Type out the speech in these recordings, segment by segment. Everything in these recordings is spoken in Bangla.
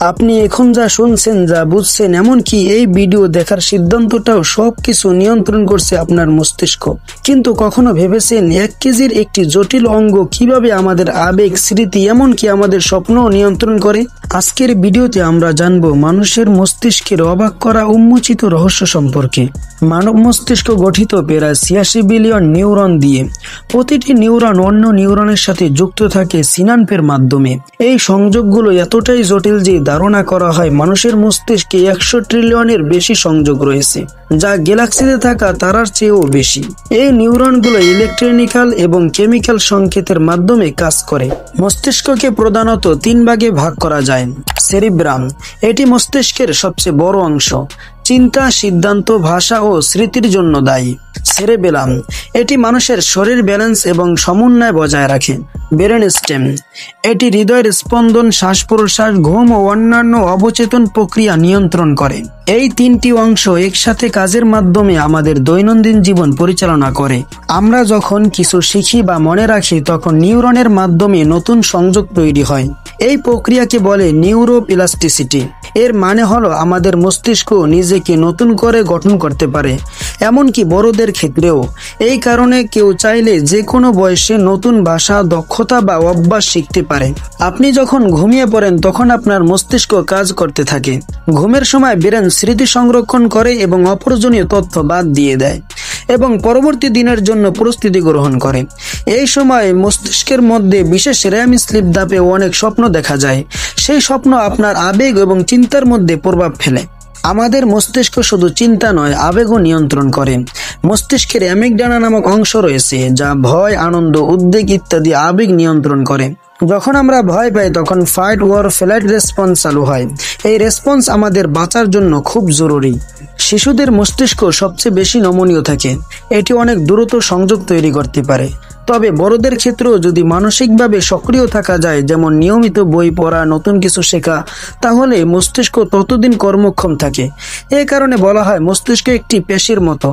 আপনি এখন যা শুনছেন, যা বুঝছেন, এমনকি এই ভিডিও দেখার সিদ্ধান্তটাও সবকিছু নিয়ন্ত্রণ করছে আপনার মস্তিষ্ক। কিন্তু কখনো ভেবেছেন 1 কেজির একটি জটিল অঙ্গ কিভাবে আমাদের আবেগ, স্মৃতি, এমনকি আমাদের স্বপ্ন নিয়ন্ত্রণ করে? আজকের ভিডিওতে আমরা জানবো মানুষের মস্তিষ্কের অবাক করা উন্মোচিত রহস্য সম্পর্কে। মানব মস্তিষ্ক গঠিত প্রায় 86 বিলিয়ন নিউরন দিয়ে। প্রতিটি নিউরন অন্য নিউরনের সাথে যুক্ত থাকে সিনাপসের মাধ্যমে। এই সংযোগগুলো এতটাই জটিল যে ধারণা করা হয় মানুষের মস্তিষ্কে 100 ট্রিলিয়নের বেশি সংযোগ রয়েছে, যা গ্যালাক্সিতে থাকা তারার চেয়েও বেশি। এই নিউরনগুলো ইলেকট্রিক্যাল এবং কেমিক্যাল সংকেতের মাধ্যমে কাজ করে। মস্তিষ্ককে প্রধানত 3 ভাগে ভাগ করা যায়। সেরিব্রাম, এটি মস্তিষ্কের সবচেয়ে বড় অংশ, চিন্তা, সিদ্ধান্ত, ভাষা ও স্মৃতির জন্য দায়ী। সেরেবেলাম, এটি মানুষের শরীর ব্যালেন্স এবং সমন্বয় বজায় রাখে। ব্রেন স্টেম, এটি হৃদয়ের স্পন্দন, শ্বাস প্রশ্বাস, ঘুম ও অন্যান্য অবচেতন প্রক্রিয়া নিয়ন্ত্রণ করে। এই 3টি অংশ একসাথে কাজের মাধ্যমে আমাদের দৈনন্দিন জীবন পরিচালনা করে। আমরা যখন কিছু শিখি বা মনে রাখি, তখন নিউরনের মাধ্যমে নতুন সংযোগ তৈরি হয়। এই প্রক্রিয়াকে বলে নিউরোপ্লাস্টিসিটি। এর মানে হলো আমাদের মস্তিষ্ক নিজেকে নতুন করে গঠন করতে পারে, এমনকি বড়দের ক্ষেত্রেও। এই কারণে কেউ চাইলে যে কোনো বয়সে নতুন ভাষা, দক্ষতা বা অভ্যাস শিখতে পারে। আপনি যখন ঘুমিয়ে পড়েন তখন আপনার মস্তিষ্ক কাজ করতে থাকে। ঘুমের সময় ব্রেন স্মৃতি সংরক্ষণ করে এবং অপ্রয়োজনীয় তথ্য বাদ দিয়ে দেয় এবং পরবর্তী দিনের জন্য প্রস্তুতি গ্রহণ করে। এই সময় মস্তিষ্কের মধ্যে বিশেষ র্যাম স্লিপ ধাপে অনেক স্বপ্ন দেখা যায়। সেই স্বপ্ন আপনার আবেগ এবং চিন্তার মধ্যে প্রভাব ফেলে। আমাদের মস্তিষ্ক শুধু চিন্তা নয়, আবেগও নিয়ন্ত্রণ করে। মস্তিষ্কের অ্যামিগডালা নামক অংশ রয়েছে, যা ভয়, আনন্দ, উদ্বেগ ইত্যাদি আবেগ নিয়ন্ত্রণ করে। যখন আমরা ভয় পাই তখন ফাইট ওর ফ্লাইট রেসপন্স চালু হয়। এই রেসপন্স আমাদের বাঁচার জন্য খুব জরুরি। শিশুদের মস্তিষ্ক সবচেয়ে বেশি নমনীয় থাকে, এটি অনেক দ্রুত সংযোগ তৈরি করতে পারে। তবে বড়দের ক্ষেত্রেও যদি মানসিকভাবে সক্রিয় থাকা যায়, যেমন নিয়মিত বই পড়া, নতুন কিছু শেখা, তাহলে মস্তিষ্ক ততদিন কর্মক্ষম থাকে। এ কারণে বলা হয় মস্তিষ্ক একটি পেশির মতো,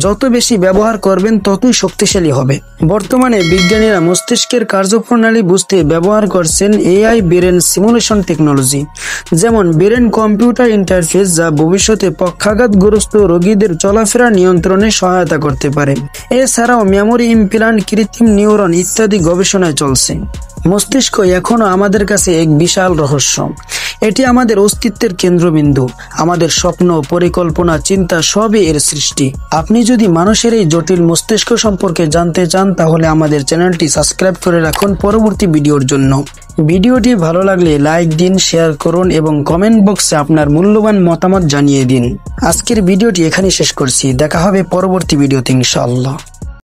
যত বেশি ব্যবহার করবেন ততই শক্তিশালী হবে। বর্তমানে বিজ্ঞানীরা মস্তিষ্কের কার্যপ্রণালী বুঝতে ব্যবহার করছেন এআই ব্রেন সিমুলেশন টেকনোলজি, যেমন ব্রেন কম্পিউটার ইন্টারফেস, যা ভবিষ্যতে পক্ষাঘাতগ্রস্ত রোগীদের চলাফেরা নিয়ন্ত্রণে সহায়তা করতে পারে। এছাড়াও মেমোরি ইমপ্লান্ট, কৃত্রিম নিউরন ইত্যাদি গবেষণায় চলছে। মস্তিষ্ক এখনো আমাদের কাছে এক বিশাল রহস্য। এটি আমাদের অস্তিত্বের কেন্দ্রবিন্দু। আমাদের স্বপ্ন, পরিকল্পনা, চিন্তা সবই এর সৃষ্টি। আপনি যদি মানুষের এই জটিল মস্তিষ্ক সম্পর্কে জানতে চান, তাহলে আমাদের চ্যানেলটি সাবস্ক্রাইব করে রাখুন পরবর্তী ভিডিওর জন্য। ভিডিওটি ভালো লাগলে লাইক দিন, শেয়ার করুন এবং কমেন্ট বক্সে আপনার মূল্যবান মতামত জানিয়ে দিন। আজকের ভিডিওটি এখানেই শেষ করছি। দেখা হবে পরবর্তী ভিডিওতে ইনশাআল্লাহ।